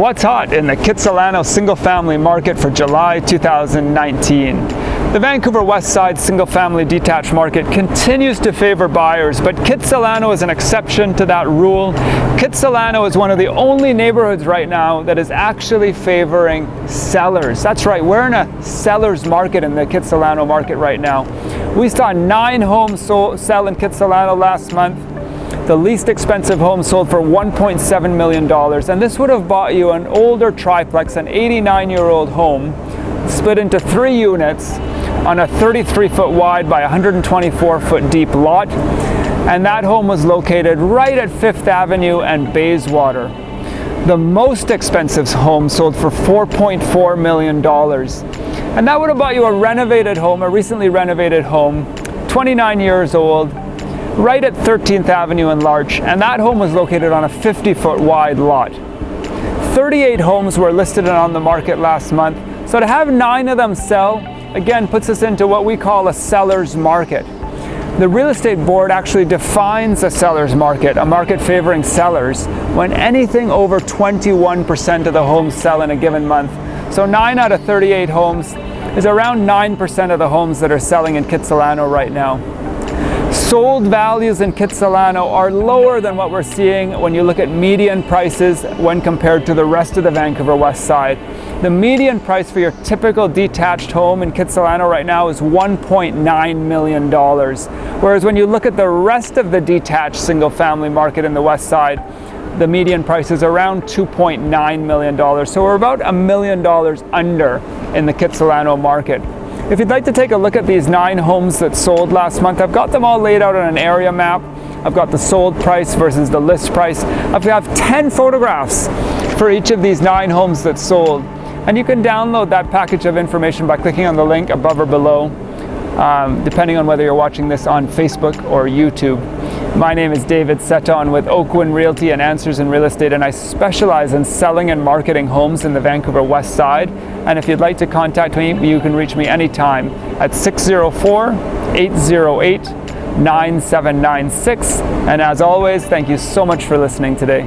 What's hot in the Kitsilano single-family market for July 2019? The Vancouver Westside single-family detached market continues to favor buyers, but Kitsilano is an exception to that rule. Kitsilano is one of the only neighborhoods right now that is actually favoring sellers. That's right, we're in a seller's market in the Kitsilano market right now. We saw 9 homes sell in Kitsilano last month. The least expensive home sold for $1.7 million, and this would have bought you an older triplex, an 89-year-old home, split into 3 units on a 33-foot wide by 124-foot deep lot, and that home was located right at 5th Avenue and Bayswater. The most expensive home sold for $4.4 million, and that would have bought you a renovated home, a recently renovated home, 29 years old, right at 13th Avenue and Larch, and that home was located on a 50-foot wide lot. 38 homes were listed and on the market last month, so to have 9 of them sell, again, puts us into what we call a seller's market. The real estate board actually defines a seller's market, a market favoring sellers, when anything over 21% of the homes sell in a given month. So 9 out of 38 homes is around 9% of the homes that are selling in Kitsilano right now. Sold values in Kitsilano are lower than what we're seeing when you look at median prices when compared to the rest of the Vancouver West Side. The median price for your typical detached home in Kitsilano right now is $1.9 million. Whereas when you look at the rest of the detached single family market in the West Side, the median price is around $2.9 million. So we're about $1 million under in the Kitsilano market. If you'd like to take a look at these 9 homes that sold last month, I've got them all laid out on an area map. I've got the sold price versus the list price. I have 10 photographs for each of these 9 homes that sold. And you can download that package of information by clicking on the link above or below, depending on whether you're watching this on Facebook or YouTube. My name is David Setton with Oakwyn Realty and Answers in Real Estate, and I specialize in selling and marketing homes in the Vancouver West Side. And if you'd like to contact me, you can reach me anytime at 604-808-9796. And as always, thank you so much for listening today.